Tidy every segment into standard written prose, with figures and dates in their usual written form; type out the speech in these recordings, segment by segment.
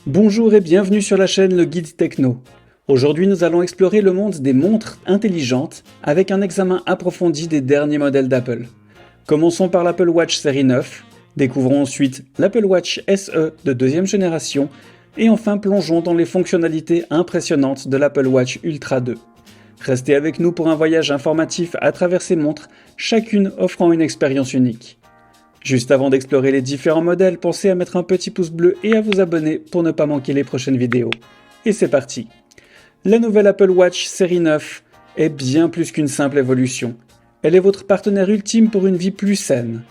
Bonjour et bienvenue sur la chaîne Le Guide Techno. Aujourd'hui nous allons explorer le monde des montres intelligentes avec un examen approfondi des derniers modèles d'Apple. Commençons par l'Apple Watch série 9, découvrons ensuite l'Apple Watch SE de deuxième génération et enfin plongeons dans les fonctionnalités impressionnantes de l'Apple Watch Ultra 2. Restez avec nous pour un voyage informatif à travers ces montres, chacune offrant une expérience unique. Juste avant d'explorer les différents modèles, pensez à mettre un petit pouce bleu et à vous abonner pour ne pas manquer les prochaines vidéos. Et c'est parti. La nouvelle Apple Watch série 9 est bien plus qu'une simple évolution. Elle est votre partenaire ultime pour une vie plus saine.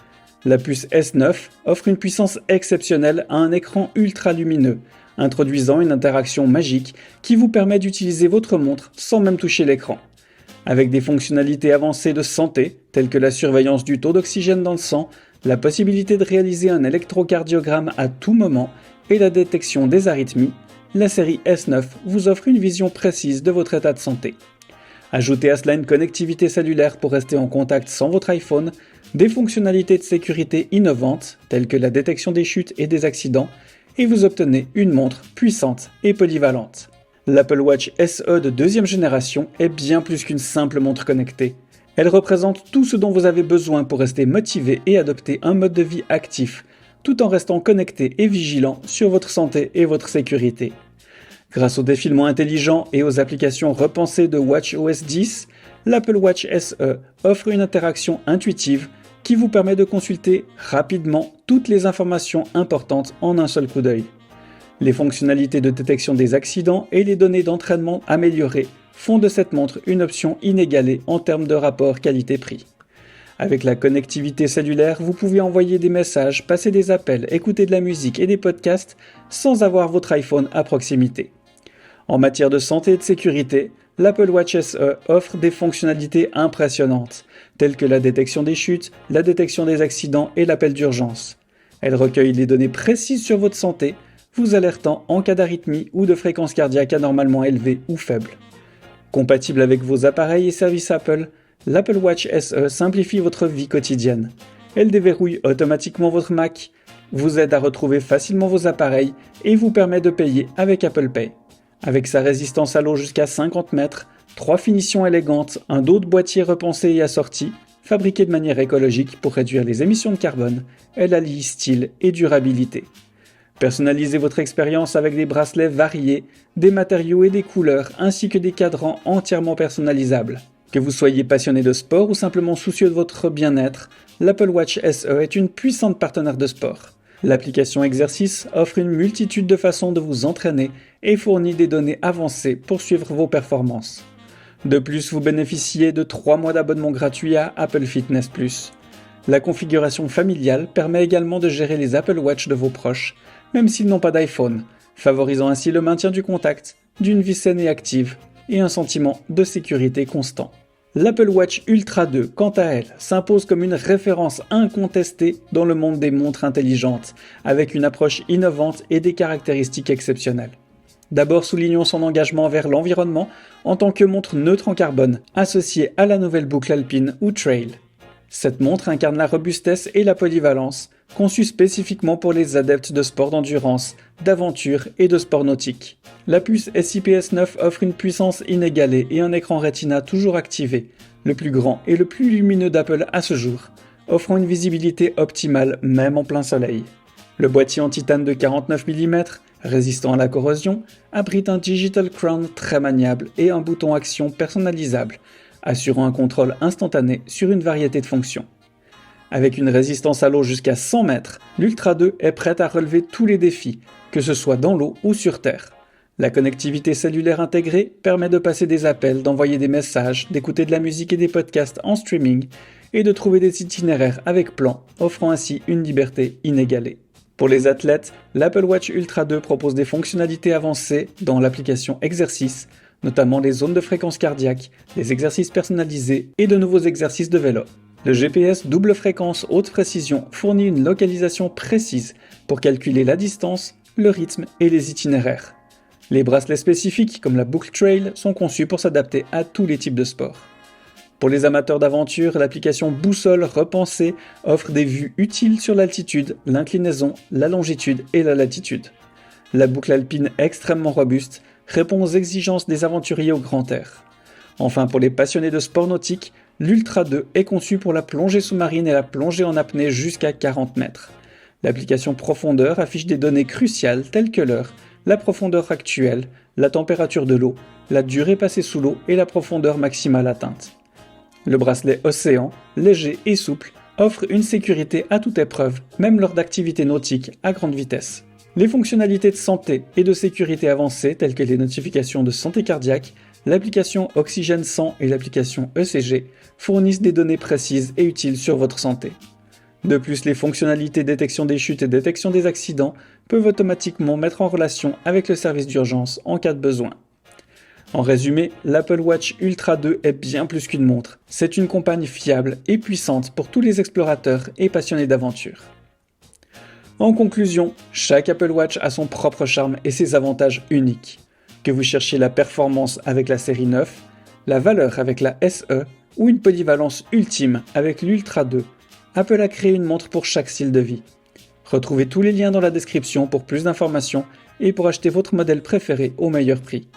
La puce S9 offre une puissance exceptionnelle à un écran ultra lumineux, introduisant une interaction magique qui vous permet d'utiliser votre montre sans même toucher l'écran. Avec des fonctionnalités avancées de santé, telles que la surveillance du taux d'oxygène dans le sang, la possibilité de réaliser un électrocardiogramme à tout moment et la détection des arythmies, la série S9 vous offre une vision précise de votre état de santé. Ajoutez à cela une connectivité cellulaire pour rester en contact sans votre iPhone, des fonctionnalités de sécurité innovantes telles que la détection des chutes et des accidents, et vous obtenez une montre puissante et polyvalente. L'Apple Watch SE de deuxième génération est bien plus qu'une simple montre connectée. Elle représente tout ce dont vous avez besoin pour rester motivé et adopter un mode de vie actif, tout en restant connecté et vigilant sur votre santé et votre sécurité. Grâce au défilement intelligent et aux applications repensées de watchOS 10, l'Apple Watch SE offre une interaction intuitive qui vous permet de consulter rapidement toutes les informations importantes en un seul coup d'œil. Les fonctionnalités de détection des accidents et les données d'entraînement améliorées font de cette montre une option inégalée en termes de rapport qualité-prix. Avec la connectivité cellulaire, vous pouvez envoyer des messages, passer des appels, écouter de la musique et des podcasts sans avoir votre iPhone à proximité. En matière de santé et de sécurité, l'Apple Watch SE offre des fonctionnalités impressionnantes, telles que la détection des chutes, la détection des accidents et l'appel d'urgence. Elle recueille les données précises sur votre santé, vous alertant en cas d'arythmie ou de fréquence cardiaque anormalement élevée ou faible. Compatible avec vos appareils et services Apple, l'Apple Watch SE simplifie votre vie quotidienne. Elle déverrouille automatiquement votre Mac, vous aide à retrouver facilement vos appareils et vous permet de payer avec Apple Pay. Avec sa résistance à l'eau jusqu'à 50 mètres, 3 finitions élégantes, un dos de boîtier repensé et assorti, fabriqué de manière écologique pour réduire les émissions de carbone, elle allie style et durabilité. Personnalisez votre expérience avec des bracelets variés, des matériaux et des couleurs, ainsi que des cadrans entièrement personnalisables. Que vous soyez passionné de sport ou simplement soucieux de votre bien-être, l'Apple Watch SE est une puissante partenaire de sport. L'application Exercice offre une multitude de façons de vous entraîner et fournit des données avancées pour suivre vos performances. De plus, vous bénéficiez de 3 mois d'abonnement gratuit à Apple Fitness+. La configuration familiale permet également de gérer les Apple Watch de vos proches, même s'ils n'ont pas d'iPhone, favorisant ainsi le maintien du contact, d'une vie saine et active, et un sentiment de sécurité constant. L'Apple Watch Ultra 2, quant à elle, s'impose comme une référence incontestée dans le monde des montres intelligentes, avec une approche innovante et des caractéristiques exceptionnelles. D'abord, soulignons son engagement vers l'environnement en tant que montre neutre en carbone, associée à la nouvelle boucle alpine ou trail. Cette montre incarne la robustesse et la polyvalence, conçue spécifiquement pour les adeptes de sport d'endurance, d'aventure et de sport nautique. La puce SIPS 9 offre une puissance inégalée et un écran Retina toujours activé, le plus grand et le plus lumineux d'Apple à ce jour, offrant une visibilité optimale même en plein soleil. Le boîtier en titane de 49 mm, résistant à la corrosion, abrite un Digital Crown très maniable et un bouton action personnalisable, assurant un contrôle instantané sur une variété de fonctions. Avec une résistance à l'eau jusqu'à 100 mètres, l'Ultra 2 est prête à relever tous les défis, que ce soit dans l'eau ou sur Terre. La connectivité cellulaire intégrée permet de passer des appels, d'envoyer des messages, d'écouter de la musique et des podcasts en streaming, et de trouver des itinéraires avec plan, offrant ainsi une liberté inégalée. Pour les athlètes, l'Apple Watch Ultra 2 propose des fonctionnalités avancées dans l'application Exercice, notamment les zones de fréquence cardiaque, les exercices personnalisés et de nouveaux exercices de vélo. Le GPS double fréquence haute précision fournit une localisation précise pour calculer la distance, le rythme et les itinéraires. Les bracelets spécifiques comme la boucle Trail sont conçus pour s'adapter à tous les types de sports. Pour les amateurs d'aventure, l'application Boussole repensée offre des vues utiles sur l'altitude, l'inclinaison, la longitude et la latitude. La boucle alpine extrêmement robuste répond aux exigences des aventuriers au grand air. Enfin, pour les passionnés de sport nautique, l'Ultra 2 est conçu pour la plongée sous-marine et la plongée en apnée jusqu'à 40 mètres. L'application profondeur affiche des données cruciales telles que l'heure, la profondeur actuelle, la température de l'eau, la durée passée sous l'eau et la profondeur maximale atteinte. Le bracelet Océan, léger et souple, offre une sécurité à toute épreuve, même lors d'activités nautiques à grande vitesse. Les fonctionnalités de santé et de sécurité avancées telles que les notifications de santé cardiaque, l'application Oxygène Sang et l'application ECG fournissent des données précises et utiles sur votre santé. De plus, les fonctionnalités détection des chutes et détection des accidents peuvent automatiquement mettre en relation avec le service d'urgence en cas de besoin. En résumé, l'Apple Watch Ultra 2 est bien plus qu'une montre. C'est une compagne fiable et puissante pour tous les explorateurs et passionnés d'aventure. En conclusion, chaque Apple Watch a son propre charme et ses avantages uniques. Que vous cherchiez la performance avec la série 9, la valeur avec la SE ou une polyvalence ultime avec l'Ultra 2, Apple a créé une montre pour chaque style de vie. Retrouvez tous les liens dans la description pour plus d'informations et pour acheter votre modèle préféré au meilleur prix.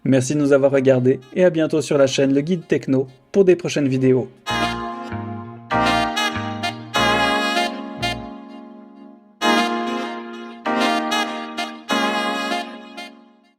Merci de nous avoir regardés et à bientôt sur la chaîne Le Guide Techno pour des prochaines vidéos.